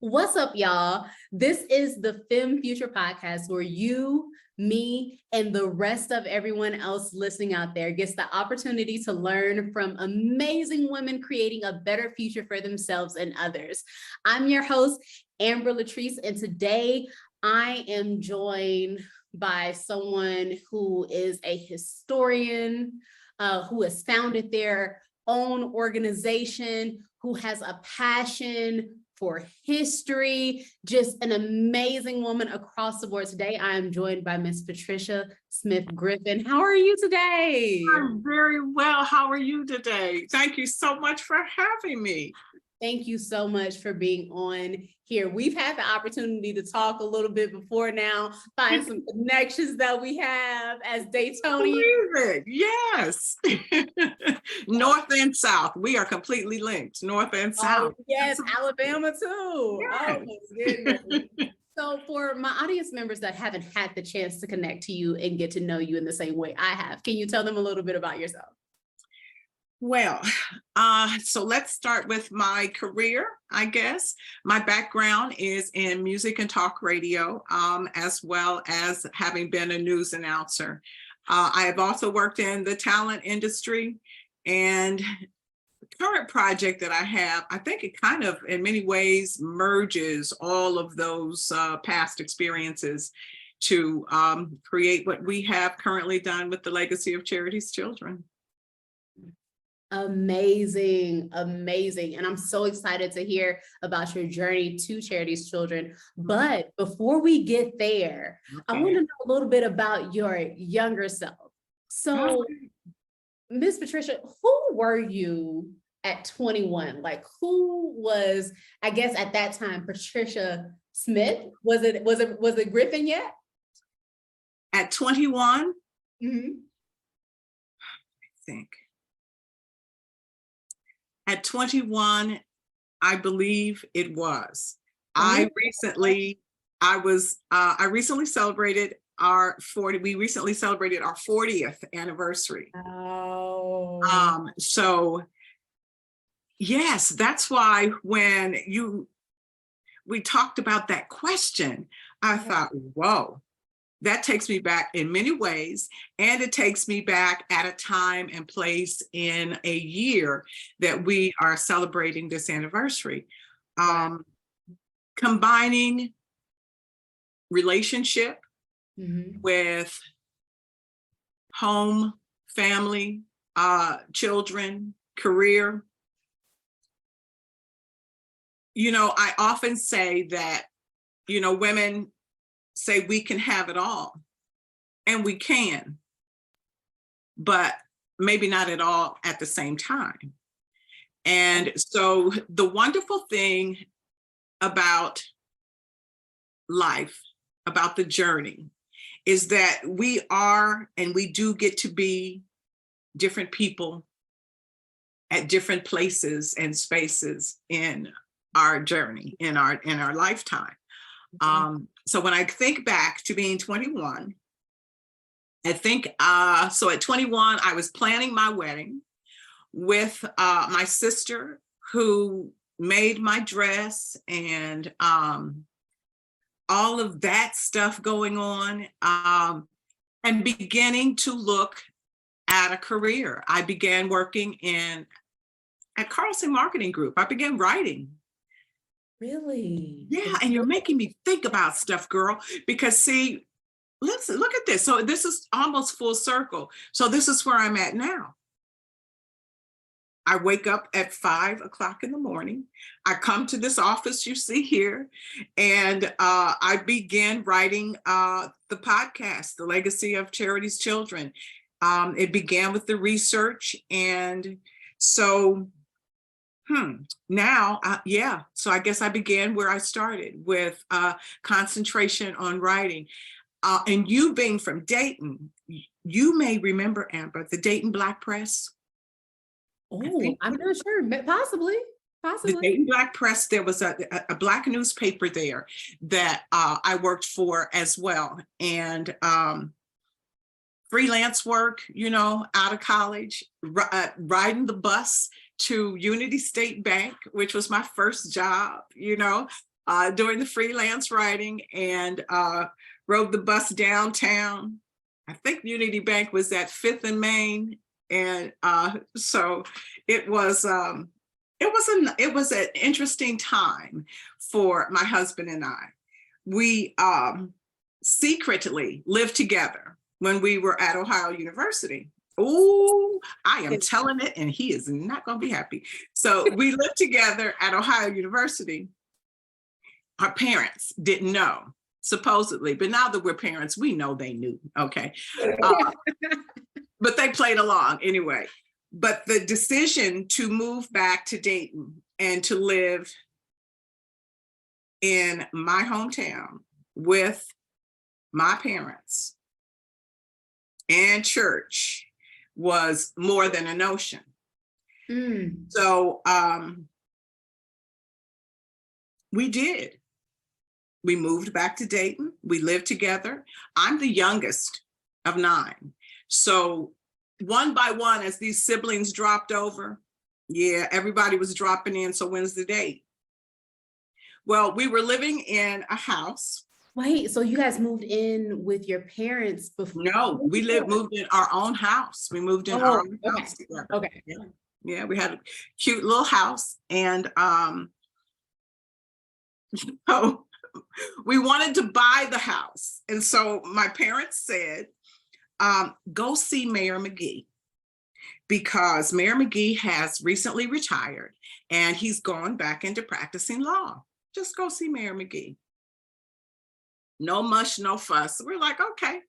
What's up, y'all? This is the FemFuture Podcast where you, me, and the rest of everyone else listening out there gets the opportunity to learn from amazing women creating a better future for themselves and others. I'm your host, Amber Latrice, and today I am joined by someone who is a historian, who has founded their own organization, who has a passion for history, just an amazing woman across the board. Today, I am joined by Miss Patricia Smith Griffin. How are you today? I'm very well. How are you today? Thank you so much for having me. Thank you so much for being on here. We've had the opportunity to talk a little bit before now, find some connections that we have as Daytonians. Yes. North and South. We are completely linked, North and South. Oh, yes, Alabama too. Yes. Oh, my goodness. So for my audience members that haven't had the chance to connect to you and get to know you in the same way I have, can you tell them a little bit about yourself? Well, so let's start with my career, I guess. My background is in music and talk radio, as well as having been a news announcer. I have also worked in the talent industry, and the current project that I have, I think it kind of, in many ways, merges all of those past experiences to create what we have currently done with the legacy of Charities Children. Amazing, amazing. And I'm so excited to hear about your journey to Charities Children. But before we get there, I want to know a little bit about your younger self. So, Miss Patricia, who were you at 21? Like, who was, I guess at that time, Patricia Smith? Was it Griffin yet? At 21? Mm-hmm. I think. At 21, I believe it was. I recently celebrated our 40th anniversary. Oh. So yes, that's why when we talked about that question, I thought, whoa. That takes me back in many ways, and it takes me back at a time and place in a year that we are celebrating this anniversary. Combining relationship with home, family, children, career. You know, I often say that, you know, women say we can have it all, and we can, but maybe not at all at the same time. And so the wonderful thing about life, about the journey, is that we are and we do get to be different people at different places and spaces in our journey, in our lifetime. So when I think back to being 21, I think, so at 21, I was planning my wedding with my sister, who made my dress, and all of that stuff going on, and beginning to look at a career. I began working at Carlson Marketing Group. I began writing. Really? Yeah, and you're making me think about stuff, girl, because see, listen, look at this. So this is almost full circle. So this is where I'm at now. I wake up at 5 o'clock in the morning. I come to this office you see here, and I begin writing the podcast, The Legacy of Charities Children. It began with the research, and so now, so I guess I began where I started, with concentration on writing. And you being from Dayton, you may remember, Amber, the Dayton Black Press. Oh, I'm not sure, possibly. The Dayton Black Press, there was a Black newspaper there that I worked for as well. And freelance work, you know, out of college, riding the bus to Unity State Bank, which was my first job, you know, doing the freelance writing, and rode the bus downtown. I think Unity Bank was at 5th and Main. And so it was an interesting time for my husband and I. We secretly lived together when we were at Ohio University. Oh, I am telling it, and he is not going to be happy. So we lived together at Ohio University. Our parents didn't know, supposedly, but now that we're parents, we know they knew. Okay. But they played along anyway. But the decision to move back to Dayton and to live in my hometown with my parents and church was more than a notion. So we did. We moved back to Dayton. We lived together. I'm the youngest of 9. So one by one, as these siblings dropped over, everybody was dropping in. So when's the date? Well, we were living in a house. Wait, so you guys moved in with your parents before? No, we moved in our own house. We moved in our own house together. Okay. Yeah, we had a cute little house, and so we wanted to buy the house. And so my parents said, go see Mayor McGee, because Mayor McGee has recently retired and he's gone back into practicing law. Just go see Mayor McGee. No mush, no fuss. We're like, okay.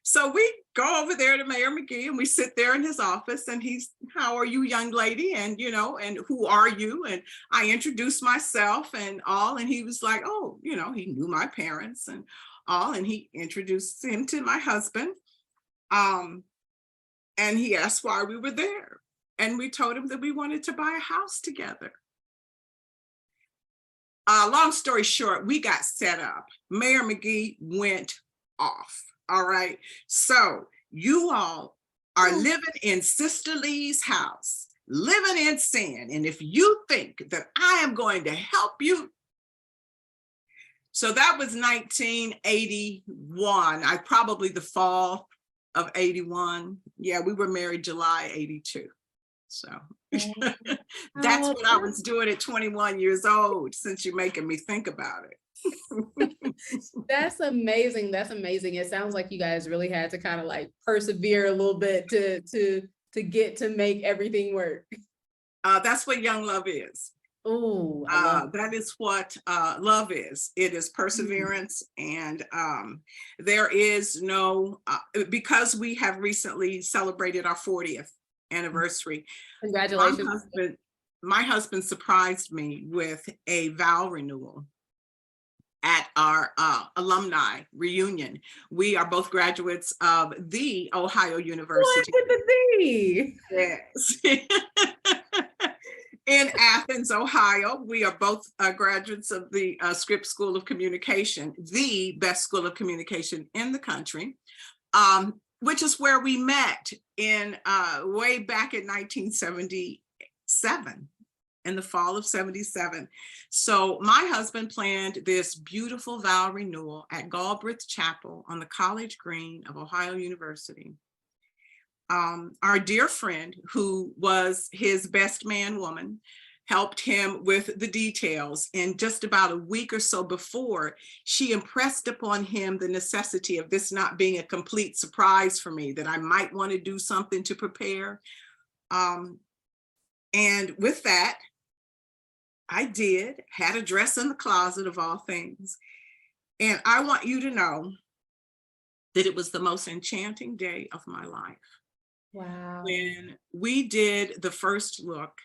So we go over there to Mayor McGee and we sit there in his office, and he's, how are you, young lady? And, and who are you? And I introduced myself and all, and he was like, oh, he knew my parents and all, and he introduced him to my husband. And he asked why we were there. And we told him that we wanted to buy a house together. Long story short, we got set up. Mayor McGee went off. All right. So you all are living in Sister Lee's house, living in sin. And if you think that I am going to help you. So that was 1981. Probably the fall of 81. Yeah, we were married July 82. So that's what I was doing at 21 years old, since you're making me think about it. That's amazing. That's amazing. It sounds like you guys really had to kind of like persevere a little bit to get to make everything work. That's what young love is. Oh, that is what love is. It is perseverance. And there is no, because we have recently celebrated our 40th anniversary. Congratulations. My husband surprised me with a vow renewal at our alumni reunion. We are both graduates of the Ohio University. What with the D? Yes. In Athens, Ohio. We are both graduates of the Scripps School of Communication, the best school of communication in the country, which is where we met in way back in 1977, in the fall of 77. So my husband planned this beautiful vow renewal at Galbraith Chapel on the College Green of Ohio University. Our dear friend, who was his best man woman, helped him with the details. And just about a week or so before, she impressed upon him the necessity of this not being a complete surprise for me, that I might want to do something to prepare. And with that, I had a dress in the closet of all things. And I want you to know that it was the most enchanting day of my life. Wow. When we did the first look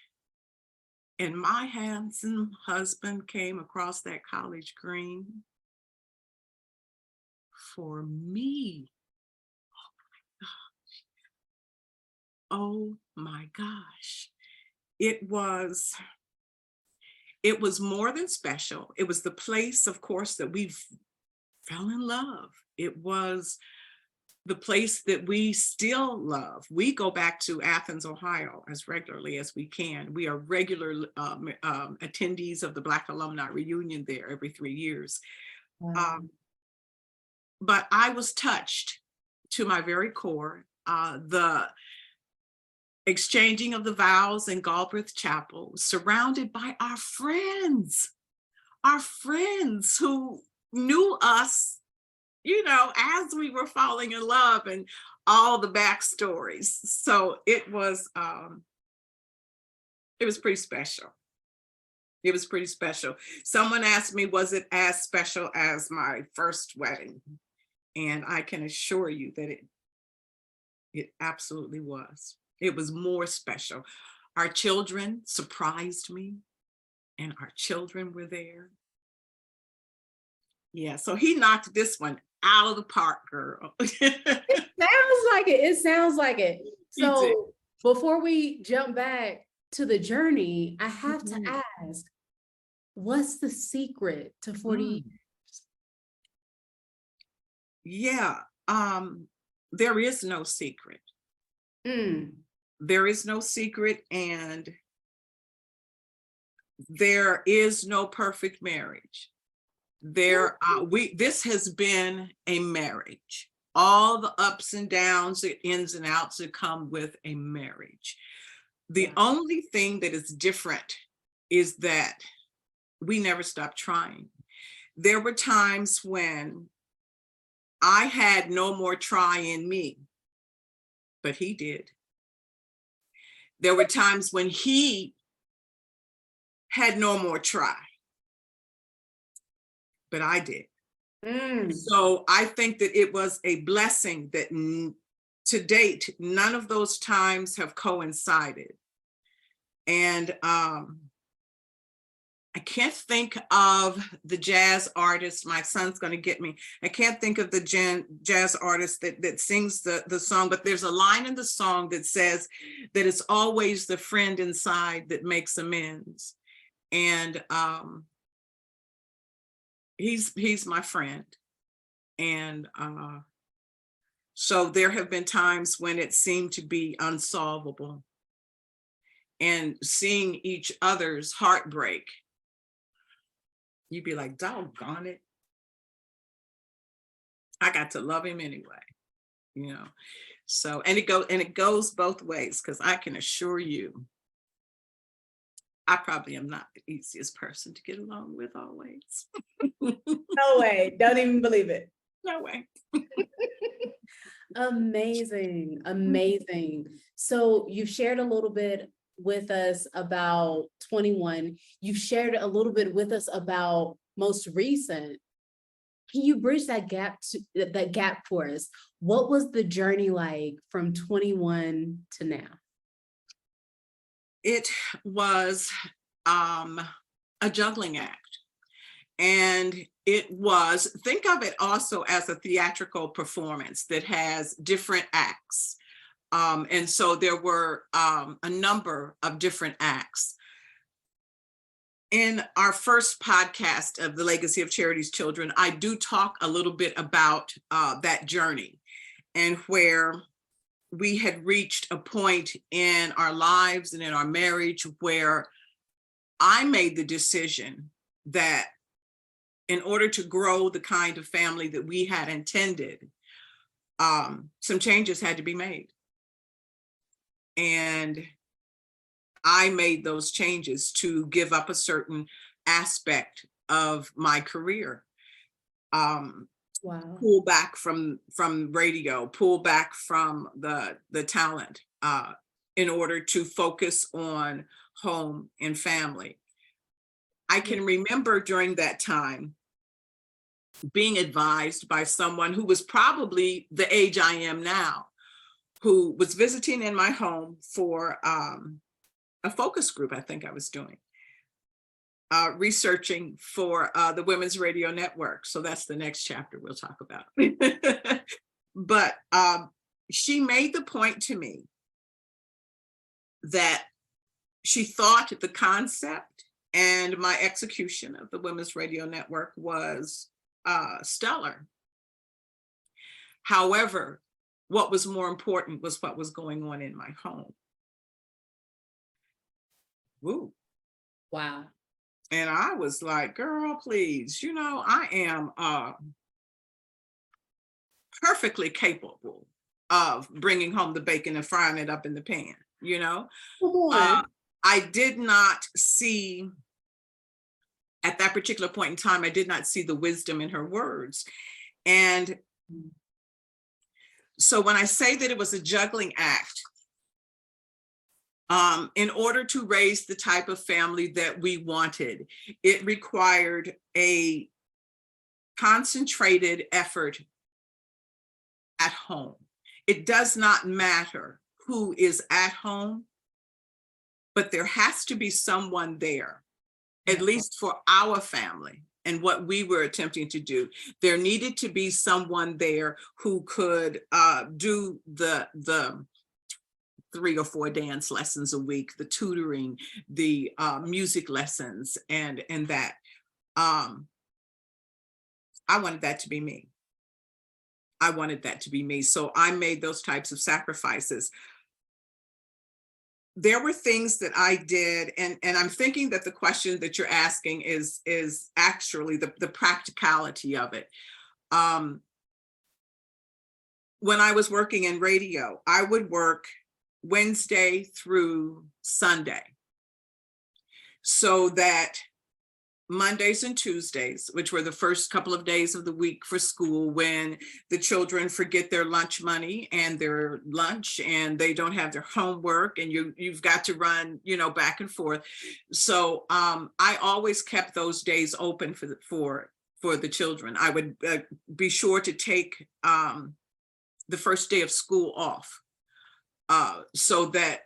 and my handsome husband came across that college green for me. Oh my gosh. It was more than special. It was the place, of course, that we fell in love. It was the place that we still love. We go back to Athens, Ohio as regularly as we can. We are regular attendees of the Black Alumni Reunion there every 3 years. Wow. But I was touched to my very core. The exchanging of the vows in Galbraith Chapel, surrounded by our friends who knew us, as we were falling in love, and all the backstories. So it was pretty special. It was pretty special. Someone asked me, was it as special as my first wedding? And I can assure you that it absolutely was. It was more special. Our children surprised me, and our children were there. Yeah, so he knocked this one out of the park, girl. It sounds like it. So before we jump back to the journey, I have to ask, what's the secret to 40 years? Yeah, there is no secret. There is no secret, and there is no perfect marriage. This has been a marriage. All the ups and downs, the ins and outs that come with a marriage. The only thing that is different is that we never stopped trying. There were times when I had no more try in me, but he did. There were times when he had no more try, but I did. So I think that it was a blessing that to date, none of those times have coincided. And I can't think of the jazz artist. My son's going to get me. I can't think of the jazz artist that sings the song, but there's a line in the song that says that it's always the friend inside that makes amends. And he's my friend. And so there have been times when it seemed to be unsolvable. And seeing each other's heartbreak, you'd be like, doggone it, I got to love him anyway, So, and it goes both ways, because I can assure you, I probably am not the easiest person to get along with always. No way. Don't even believe it. No way. Amazing. Amazing. So you've shared a little bit with us about 21. You've shared a little bit with us about most recent. Can you bridge that gap for us? What was the journey like from 21 to now? It was a juggling act. And think of it also as a theatrical performance that has different acts. And so there were a number of different acts. In our first podcast of the Legacy of Charities Children, I do talk a little bit about that journey, and where we had reached a point in our lives and in our marriage where I made the decision that in order to grow the kind of family that we had intended, some changes had to be made. And I made those changes to give up a certain aspect of my career. Pull back from radio, pull back from the talent in order to focus on home and family. I can remember during that time being advised by someone who was probably the age I am now, who was visiting in my home for a focus group I think I was doing, researching for the Women's Radio Network. So that's the next chapter we'll talk about. But she made the point to me that she thought the concept and my execution of the Women's Radio Network was stellar. However, what was more important was what was going on in my home. Woo. Wow. And I was like, girl, please, I am perfectly capable of bringing home the bacon and frying it up in the pan, I did not see, at that particular point in time, I did not see the wisdom in her words. And so when I say that it was a juggling act, in order to raise the type of family that we wanted, it required a concentrated effort at home. It does not matter who is at home, but there has to be someone there, at least for our family and what we were attempting to do. There needed to be someone there who could do the 3 or 4 dance lessons a week, the tutoring, the music lessons, and that. I wanted that to be me. I wanted that to be me. So I made those types of sacrifices. There were things that I did, and I'm thinking that the question that you're asking is actually the practicality of it. When I was working in radio, I would work Wednesday through Sunday, so that Mondays and Tuesdays, which were the first couple of days of the week for school, when the children forget their lunch money and their lunch and they don't have their homework, and you've got to run, back and forth. So I always kept those days open for the children. I would be sure to take the first day of school off, so that,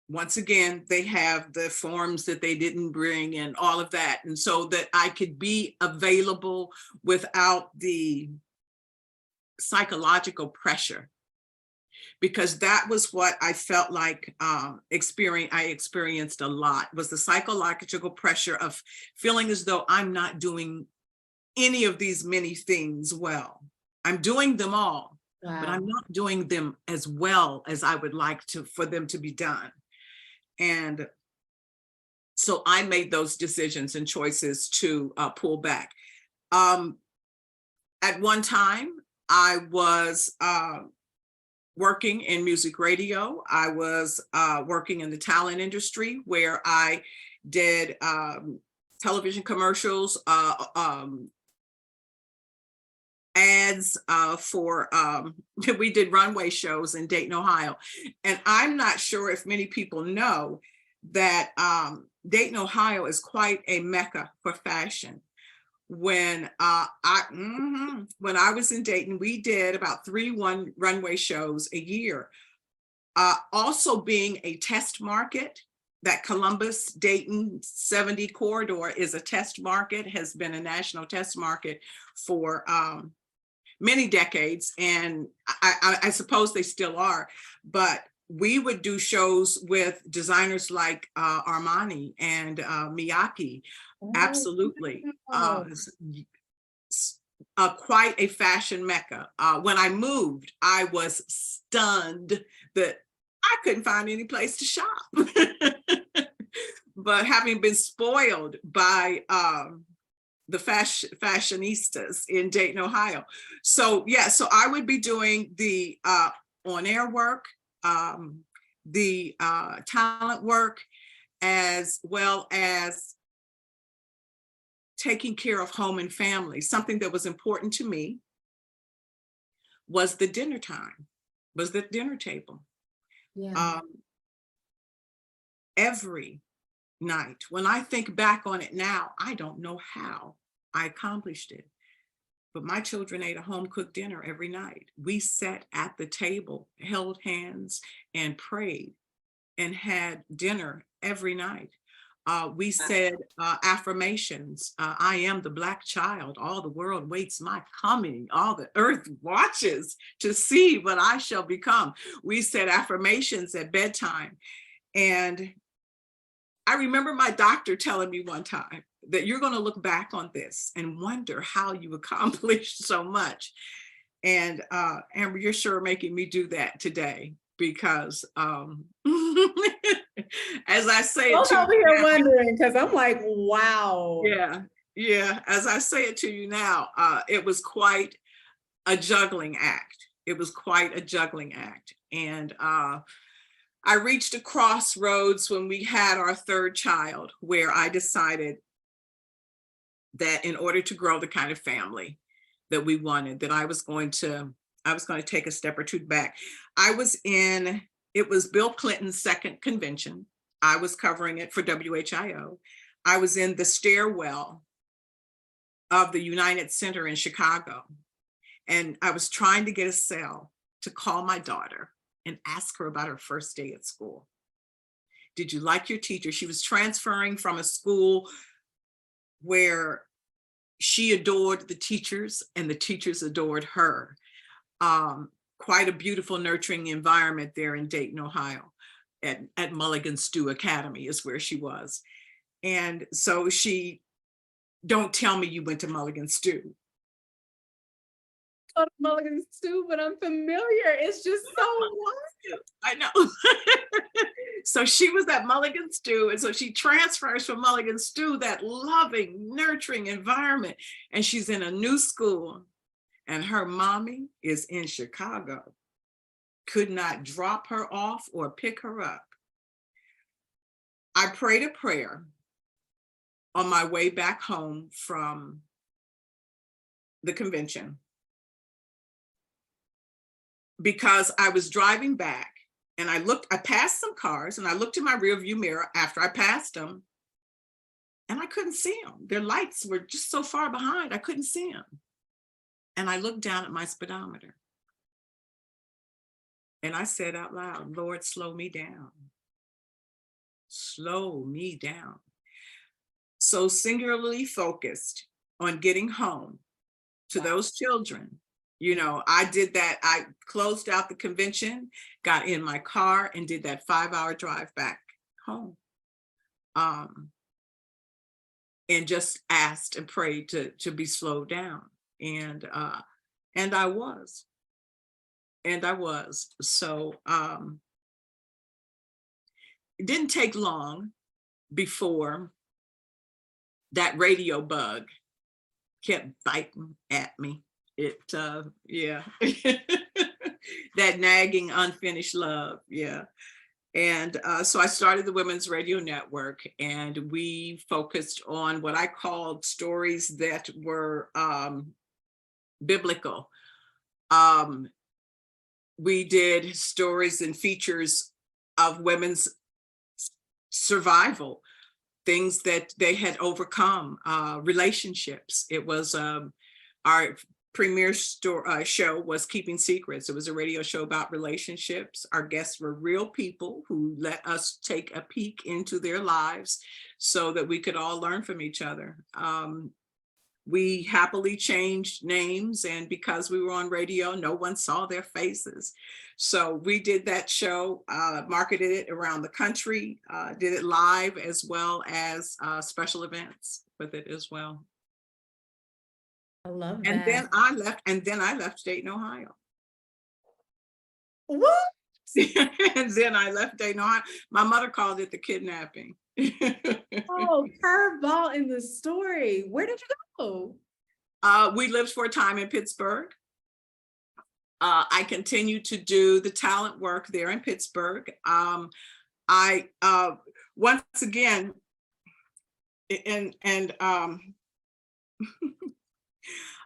once again, they have the forms that they didn't bring and all of that. And so that I could be available without the psychological pressure, because that was what I felt like I experienced a lot, was the psychological pressure of feeling as though I'm not doing any of these many things well. I'm doing them all, but I'm not doing them as well as I would like for them to be done. And so I made those decisions and choices to pull back. At one time, I was working in music radio. I was working in the talent industry, where I did television commercials, ads for, we did runway shows in Dayton, Ohio. And I'm not sure if many people know that Dayton, Ohio is quite a mecca for fashion. When I was in Dayton, we did about 3 runway shows a year. Also being a test market, that Columbus, Dayton 70 corridor is a test market, has been a national test market for many decades, and I suppose they still are. But we would do shows with designers like Armani and Miyake. Absolutely. Quite a fashion mecca. When I moved, I was stunned that I couldn't find any place to shop. But having been spoiled by the fashionistas in Dayton, Ohio. So yeah, so I would be doing the on-air work, the talent work, as well as taking care of home and family. Something that was important to me was the dinner time, was the dinner table. Yeah. Every night, when I think back on it now, I don't know how I accomplished it, but my children ate a home-cooked dinner every night. We sat at the table, held hands, and prayed, and had dinner every night. We said affirmations. I am the Black child. All the world waits my coming. All the earth watches to see what I shall become. We said affirmations at bedtime. And I remember my doctor telling me one time that you're going to look back on this and wonder how you accomplished so much. And Amber, you're sure making me do that today, because as I say I it was to over you here now, wondering, because I'm like, wow. yeah, as I say it to you now, it was quite a juggling act. It was quite a juggling act. And I reached a crossroads when we had our third child, where I decided that in order to grow the kind of family that we wanted, that I was going to take a step or two back. It was Bill Clinton's second convention. I was covering it for WHIO. I was in the stairwell of the United Center in Chicago. And I was trying to get a cell to call my daughter and ask her about her first day at school. Did you like your teacher? She was transferring from a school where she adored the teachers and the teachers adored her. Quite a beautiful, nurturing environment there in Dayton, Ohio, at Mulligan Stew Academy is where she was. And so don't tell me you went to Mulligan Stew. Mulligan Stew, but I'm familiar. It's just so I know. So she was at Mulligan Stew, and so she transfers from Mulligan Stew, that loving, nurturing environment, and she's in a new school, and her mommy is in Chicago. Could not drop her off or pick her up. I prayed a prayer on my way back home from the convention, because I was driving back and I passed some cars, and I looked in my rearview mirror after I passed them, and I couldn't see them. Their lights were just so far behind, I couldn't see them. And I looked down at my speedometer and I said out loud, Lord, slow me down. Slow me down. So singularly focused on getting home to those children. I did that. I closed out the convention, got in my car, and did that 5-hour drive back home. And just asked and prayed to be slowed down. And I was. So it didn't take long before that radio bug kept biting at me. That nagging unfinished love. Yeah. And so I started the Women's Radio Network, and we focused on what I called stories that were biblical. We did stories and features of women's survival, things that they had overcome, relationships. It was our premier show was Keeping Secrets. It was a radio show about relationships. Our guests were real people who let us take a peek into their lives so that we could all learn from each other. We happily changed names, and because we were on radio, no one saw their faces. So we did that show, marketed it around the country, did it live as well as special events with it as well. I love that. And then I left Dayton, Ohio. What? And then I left Dayton, Ohio. My mother called it the kidnapping. Oh, curveball in the story. Where did you go? We lived for a time in Pittsburgh. I continued to do the talent work there in Pittsburgh. I once again, and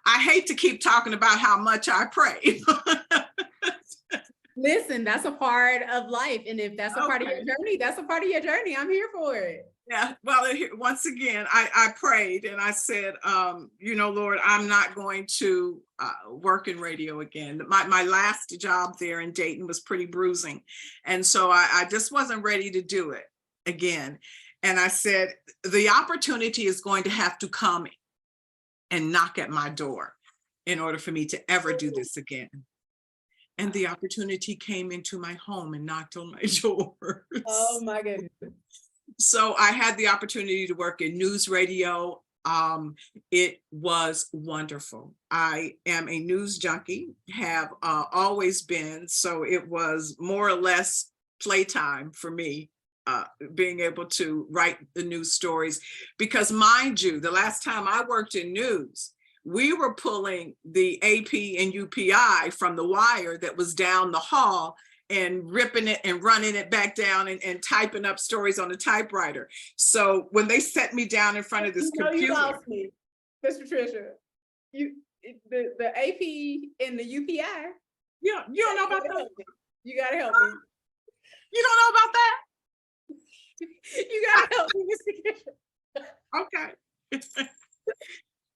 I hate to keep talking about how much I pray. Listen, that's a part of life. And if that's a part of your journey, that's a part of your journey. I'm here for it. Yeah. Well, once again, I prayed and I said, Lord, I'm not going to work in radio again. My last job there in Dayton was pretty bruising. And so I just wasn't ready to do it again. And I said, the opportunity is going to have to come and knock at my door in order for me to ever do this again. And the opportunity came into my home and knocked on my door. Oh my goodness. So I had the opportunity to work in news radio It was wonderful. I am a news junkie, have always been, so it was more or less playtime for me, being able to write the news stories. Because mind you, the last time I worked in news, we were pulling the AP and UPI from the wire that was down the hall and ripping it and running it back down and typing up stories on the typewriter. So when they set me down in front of this computer, you lost me, Miss Patricia. The AP and the UPI. you don't know about that. You gotta help me. You don't know about that. You gotta help me, Mr. Fisher. Okay.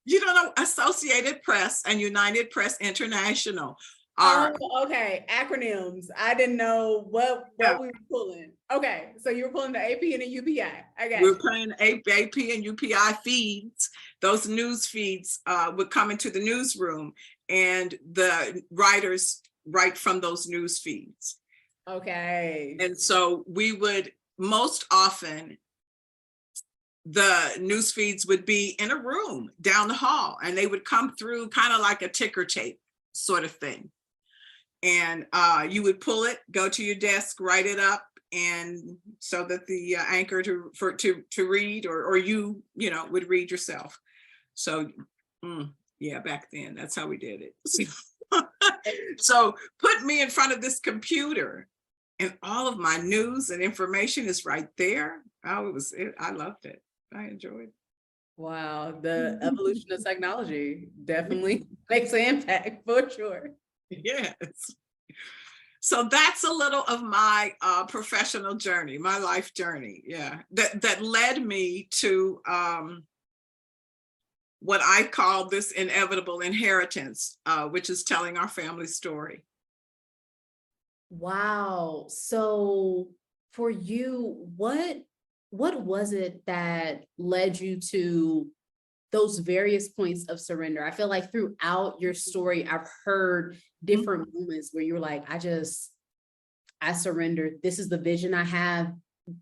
You don't know Associated Press and United Press International are. Oh, okay. Acronyms. I didn't know what we were pulling. Okay, so you were pulling the AP and the UPI. I got We're playing AP and UPI feeds. Those news feeds would come into the newsroom, and the writers write from those news feeds. Okay. And so we would most often, the news feeds would be in a room down the hall, and they would come through kind of like a ticker tape sort of thing. And you would pull it, go to your desk, write it up, and so that the anchor to read, or you would read yourself. So yeah, back then that's how we did it. So put me in front of this computer, and all of my news and information is right there. Oh, I loved it. I enjoyed it. Wow, the evolution of technology definitely makes an impact for sure. Yes. So that's a little of my professional journey, my life journey. Yeah, that led me to what I call this inevitable inheritance, which is telling our family story. Wow. So for you, what was it that led you to those various points of surrender? I feel like throughout your story, I've heard different moments where you're like, I surrendered. This is the vision I have.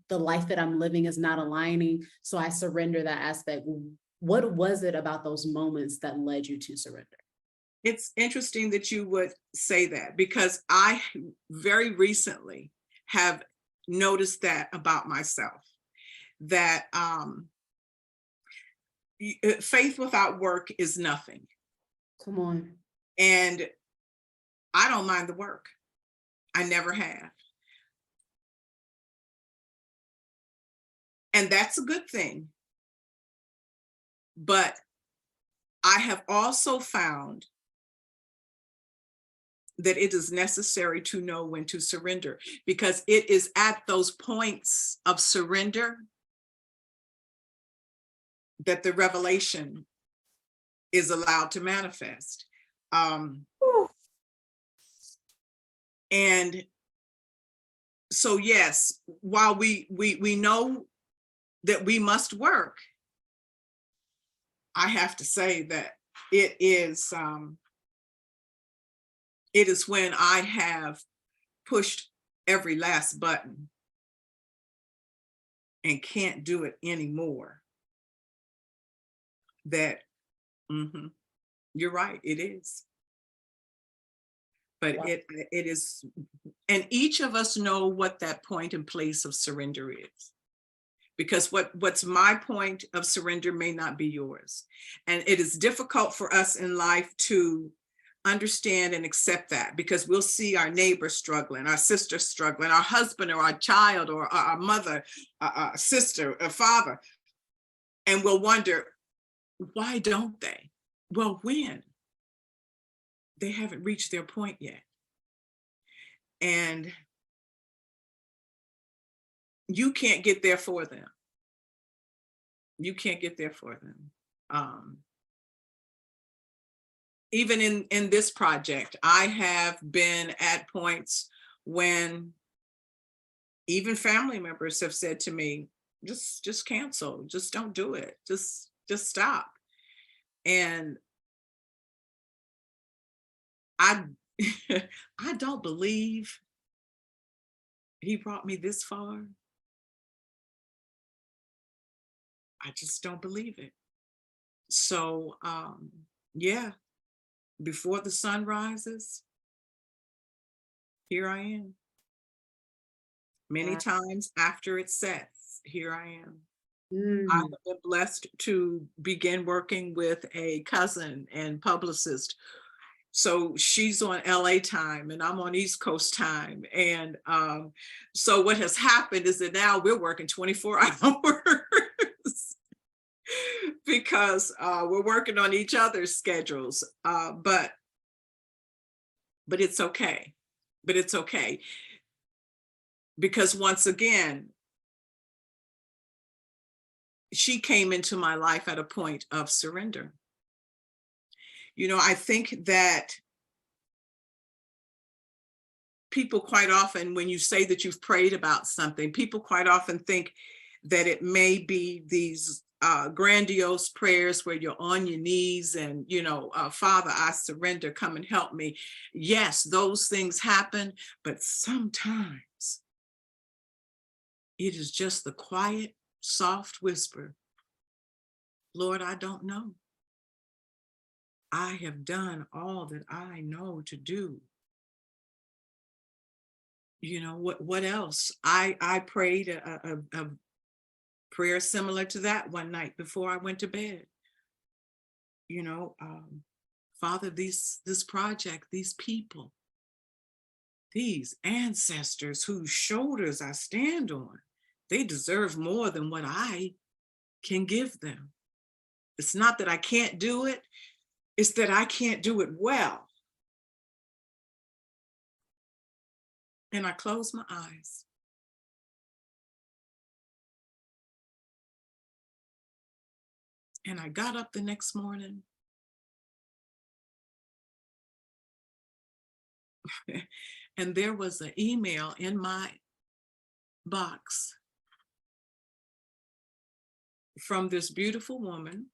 The life that I'm living is not aligning. So I surrender that aspect. What was it about those moments that led you to surrender? It's interesting that you would say that, because I very recently have noticed that about myself, that faith without work is nothing. Come on. And I don't mind the work. I never have. And that's a good thing. But I have also found that it is necessary to know when to surrender, because it is at those points of surrender that the revelation is allowed to manifest. And so, yes, while we know that we must work, I have to say that it is when I have pushed every last button and can't do it anymore that you're right, it is. But wow. It is, and each of us know what that point and place of surrender is. Because what's my point of surrender may not be yours. And it is difficult for us in life to understand and accept that, because we'll see our neighbor struggling, our sister struggling, our husband or our child or our mother, our sister, or father. And we'll wonder, why don't they? Well, when? They haven't reached their point yet. And you can't get there for them. You can't get there for them. Even in this project, I have been at points when even family members have said to me, just cancel, just don't do it, just stop. And I I don't believe he brought me this far. I just don't believe it. So, yeah, before the sun rises, here I am. Many Wow. times after it sets, here I am. I Mm. have been blessed to begin working with a cousin and publicist. So she's on LA time and I'm on East Coast time. And so what has happened is that now we're working 24 hours because we're working on each other's schedules. But it's okay. But it's okay. Because once again, she came into my life at a point of surrender. You know, I think that people quite often, when you say that you've prayed about something, people quite often think that it may be these grandiose prayers where you're on your knees and, you know, Father, I surrender, come and help me. Yes, those things happen, but sometimes it is just the quiet, soft whisper, Lord, I don't know. I have done all that I know to do. You know, what else? I prayed a prayer similar to that one night before I went to bed. You know, Father, this project, these people, these ancestors whose shoulders I stand on, they deserve more than what I can give them. It's not that I can't do it, it's that I can't do it well. And I closed my eyes. And I got up the next morning and there was an email in my box from this beautiful woman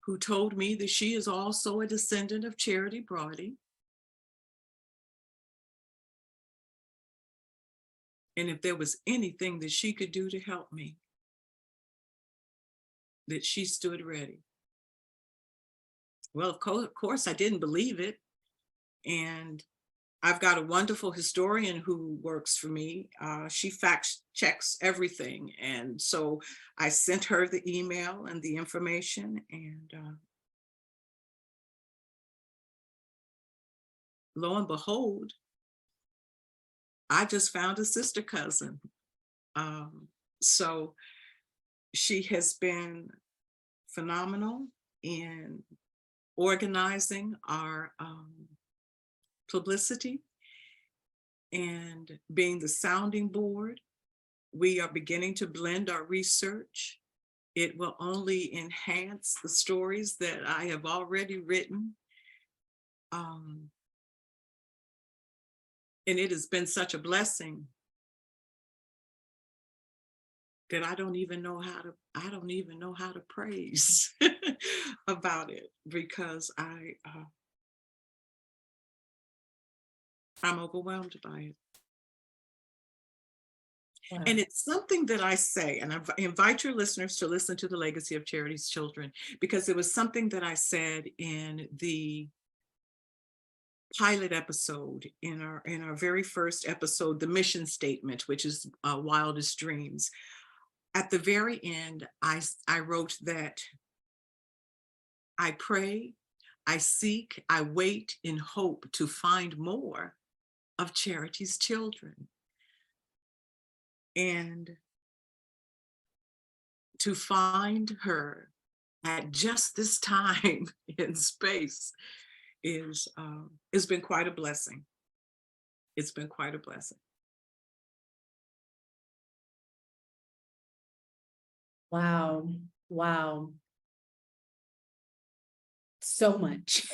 who told me that she is also a descendant of Charity Brody. And if there was anything that she could do to help me, that she stood ready. Well, of course, I didn't believe it. And I've got a wonderful historian who works for me. She fact checks everything. And so I sent her the email and the information. And lo and behold, I just found a sister cousin. So she has been phenomenal in organizing our publicity and being the sounding board. We are beginning to blend our research. It will only enhance the stories that I have already written. And it has been such a blessing that I don't even know how to praise about it, because I'm overwhelmed by it. Wow. And it's something that I say, and I invite your listeners to listen to the Legacy of Charities Children, because it was something that I said in the pilot episode, in our very first episode, the mission statement, which is Wildest Dreams. At the very end, I wrote that I pray, I seek, I wait in hope to find more of Charities Children. And to find her at just this time in space is it's been quite a blessing. It's been quite a blessing. Wow. Wow. So much.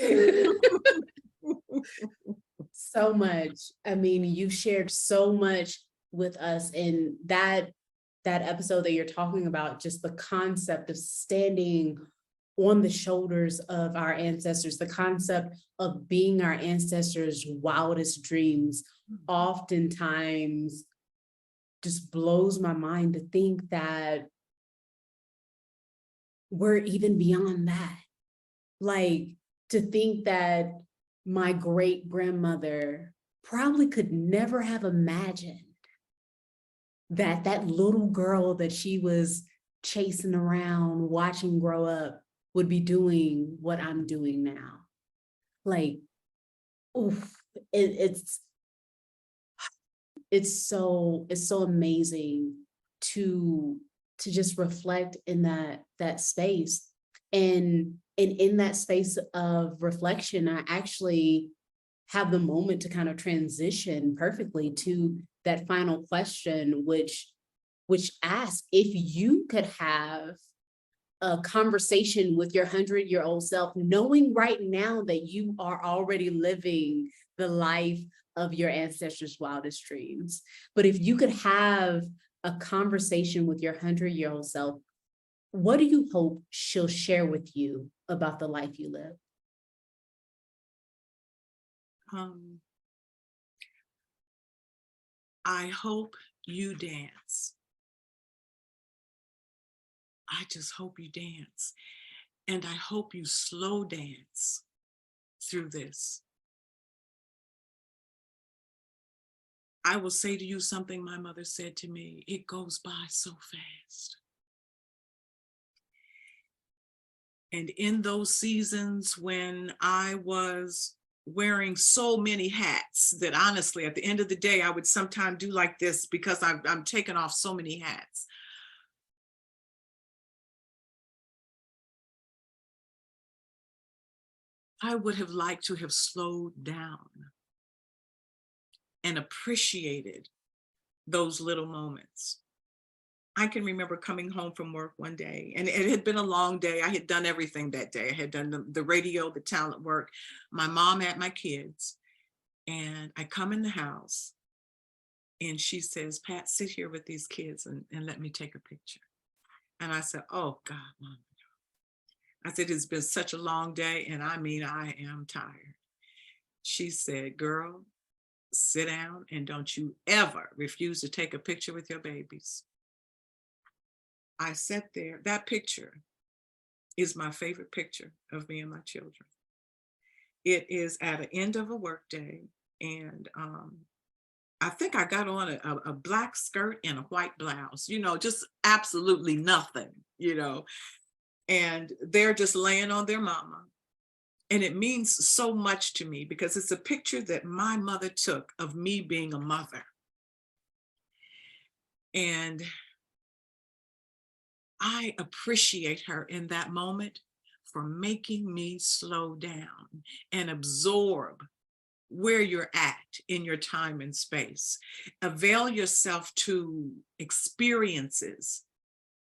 So much. I mean, you shared so much with us in that episode that you're talking about, just the concept of standing on the shoulders of our ancestors, the concept of being our ancestors' wildest dreams, oftentimes just blows my mind to think that we're even beyond that. Like, to think that my great grandmother probably could never have imagined that that little girl that she was chasing around, watching grow up, would be doing what I'm doing now. Like, oof, it's so amazing to just reflect in that space. And in that space of reflection, I actually have the moment to kind of transition perfectly to that final question, which asks, if you could have a conversation with your 100-year-old self, knowing right now that you are already living the life of your ancestors' wildest dreams. But if you could have a conversation with your 100-year-old self, what do you hope she'll share with you about the life you live? I hope you dance. I just hope you dance. And I hope you slow dance through this. I will say to you something my mother said to me: it goes by so fast. And in those seasons when I was wearing so many hats that honestly, at the end of the day, I would sometimes do like this because I'm taking off so many hats. I would have liked to have slowed down and appreciated those little moments. I can remember coming home from work one day, and it had been a long day. I had done everything that day. I had done the radio, the talent work. My mom had my kids, and I come in the house and she says, "Pat, sit here with these kids and let me take a picture." And I said, "Oh God, Mom." I said, "It's been such a long day, and I mean, I am tired." She said, "Girl, sit down and don't you ever refuse to take a picture with your babies." I sat there. That picture is my favorite picture of me and my children. It is at the end of a workday, and I think I got on a black skirt and a white blouse, just absolutely nothing, and they're just laying on their mama. And it means so much to me because it's a picture that my mother took of me being a mother. And I appreciate her in that moment for making me slow down and absorb where you're at in your time and space. Avail yourself to experiences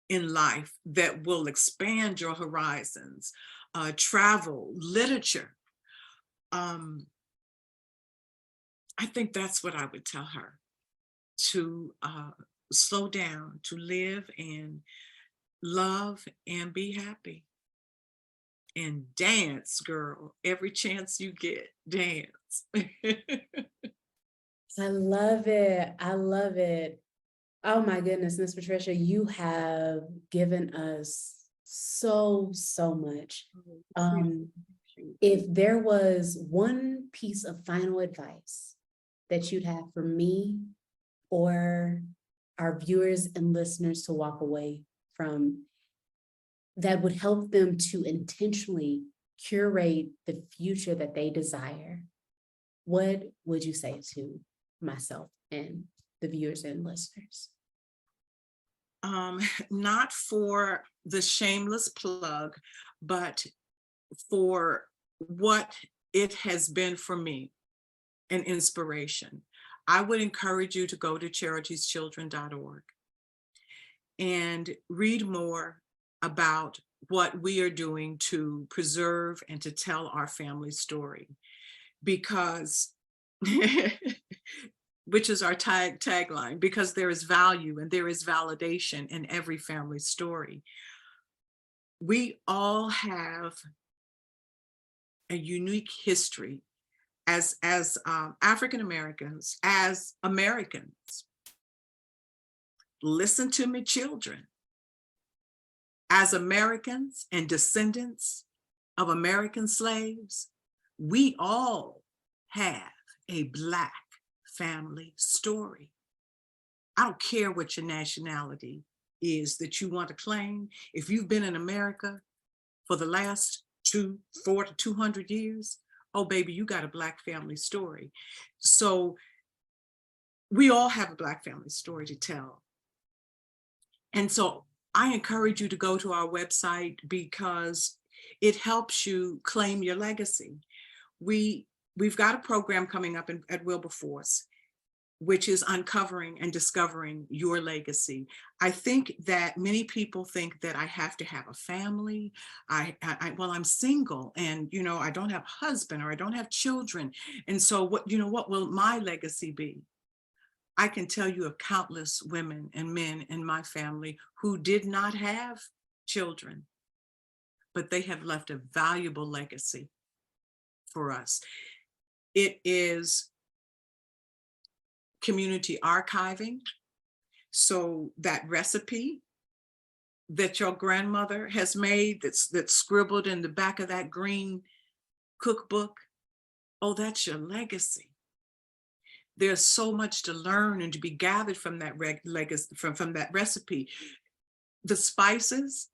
in life that will expand your horizons, travel, literature. I think that's what I would tell her, to slow down, to live and love and be happy. And dance, girl, every chance you get, dance. I love it. I love it. Oh my goodness, Miss Patricia, you have given us so much. If there was one piece of final advice that you'd have for me or our viewers and listeners to walk away from, that would help them to intentionally curate the future that they desire, what would you say to myself and the viewers and listeners? Not for the shameless plug, but for what it has been for me, an inspiration. I would encourage you to go to charitieschildren.org and read more about what we are doing to preserve and to tell our family story, because which is our tagline, because there is value and there is validation in every family story. We all have a unique history as African Americans, as Americans. Listen to me, children. As Americans and descendants of American slaves, we all have a Black family story. I don't care what your nationality is that you want to claim. If you've been in America for the last 400 to 200 years, oh baby, you got a Black family story. So we all have a Black family story to tell. And so I encourage you to go to our website because it helps you claim your legacy. We've got a program coming up at Wilberforce, which is uncovering and discovering your legacy. I think that many people think that I have to have a family. Well, I'm single and, I don't have a husband or I don't have children. And so what will my legacy be? I can tell you of countless women and men in my family who did not have children, but they have left a valuable legacy for us. It is community archiving. So that recipe that your grandmother has made that's scribbled in the back of that green cookbook, oh, that's your legacy. There's so much to learn and to be gathered from that legacy, from that recipe. The spices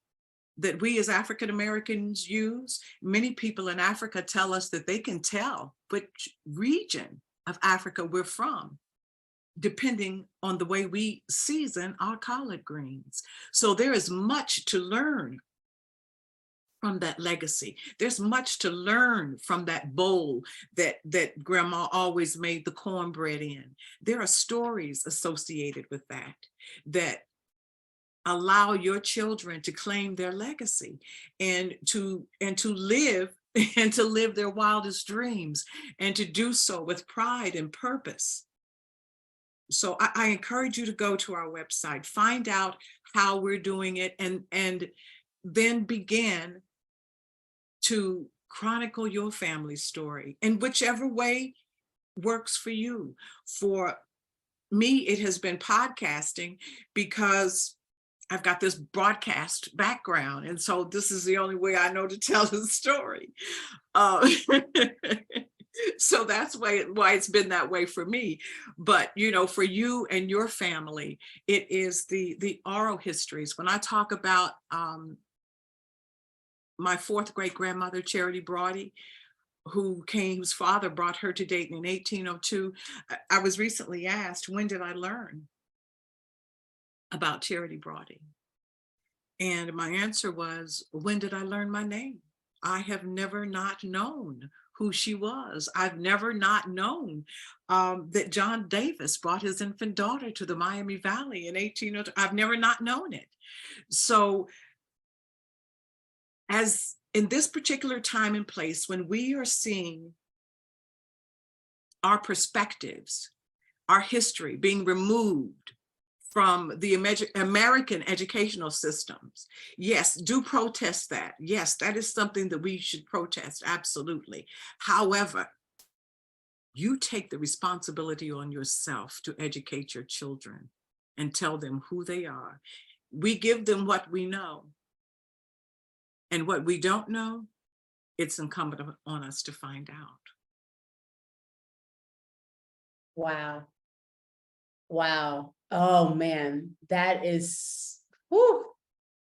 that we as African Americans use, many people in Africa tell us that they can tell which region of Africa we're from, depending on the way we season our collard greens. So there is much to learn from that legacy. There's much to learn from that bowl that grandma always made the cornbread in. There are stories associated with that allow your children to claim their legacy and to live and to live their wildest dreams and to do so with pride and purpose. So I encourage you to go to our website, find out how we're doing it, and then begin to chronicle your family story in whichever way works for you. For me, it has been podcasting because I've got this broadcast background. And so this is the only way I know to tell the story. So that's why it's been that way for me. But, for you and your family, it is the oral histories. When I talk about my fourth great grandmother, Charity Brodie, whose father brought her to Dayton in 1802. I was recently asked, when did I learn about Charity Brodie? And my answer was, when did I learn my name? I have never not known who she was. I've never not known that John Davis brought his infant daughter to the Miami Valley in 1802. I've never not known it. So as in this particular time and place, when we are seeing our perspectives, our history being removed from the American educational systems, yes, do protest that. Yes, that is something that we should protest, absolutely. However, you take the responsibility on yourself to educate your children and tell them who they are. We give them what we know. And what we don't know, it's incumbent on us to find out. Wow. Wow. Oh man, that is, whew,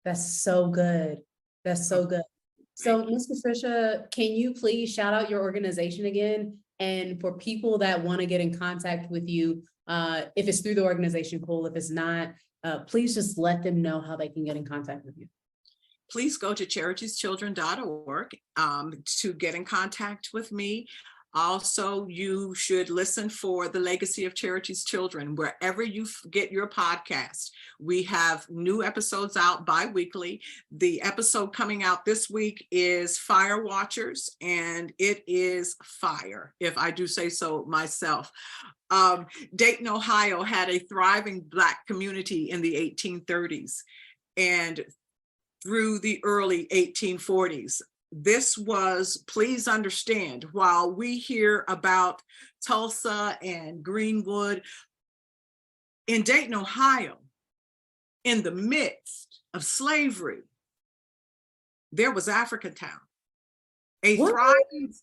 that's so good. That's so good. So Ms. Patricia, can you please shout out your organization again? And for people that want to get in contact with you, if it's through the organization, cool. If it's not, please just let them know how they can get in contact with you. Please go to charitiechildren.org to get in contact with me. Also, you should listen for The Legacy of Charities Children, wherever you get your podcast. We have new episodes out bi-weekly. The episode coming out this week is Fire Watchers, and it is fire, if I do say so myself. Dayton, Ohio had a thriving Black community in the 1830s. And through the early 1840s. This was, please understand, while we hear about Tulsa and Greenwood, in Dayton, Ohio, in the midst of slavery, there was Africatown, a What? thriving,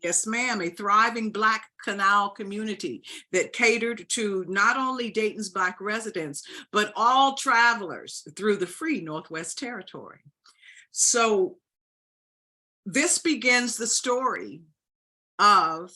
yes, ma'am, a thriving Black canal community that catered to not only Dayton's Black residents, but all travelers through the free Northwest Territory. So this begins the story of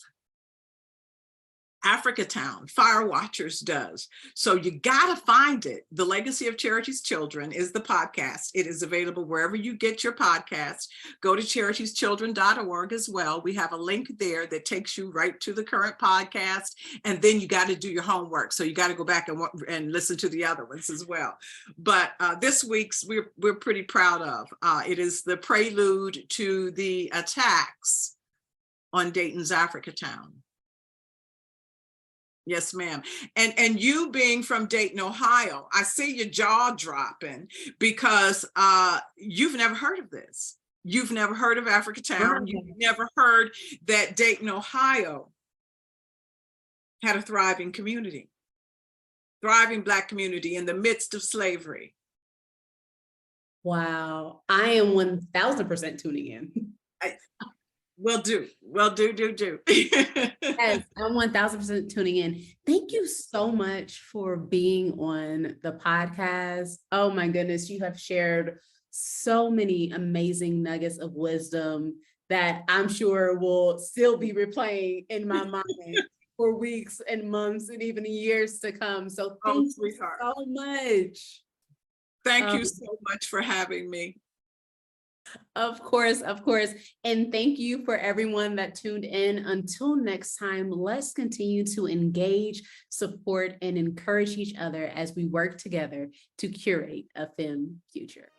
Africatown. Fire Watchers does. So you got to find it. The Legacy of Charities Children is the podcast. It is available wherever you get your podcasts. Go to charieschildren.org as well. We have a link there that takes you right to the current podcast. And then you got to do your homework. So you got to go back and listen to the other ones as well. But this week's we're pretty proud of. It is the prelude to the attacks on Dayton's Africatown. Yes, ma'am. And you being from Dayton, Ohio, I see your jaw dropping because you've never heard of this. You've never heard of Africatown. You've never heard that Dayton, Ohio had a thriving community, thriving Black community in the midst of slavery. Wow. I am 1000% tuning in. Will do. Yes, I'm 1000% tuning in. Thank you so much for being on the podcast. Oh my goodness, you have shared so many amazing nuggets of wisdom that I'm sure will still be replaying in my mind for weeks and months and even years to come. So thank you so much. Thank you so much for having me. Of course. And thank you for everyone that tuned in. Until next time, let's continue to engage, support, and encourage each other as we work together to curate a femme future.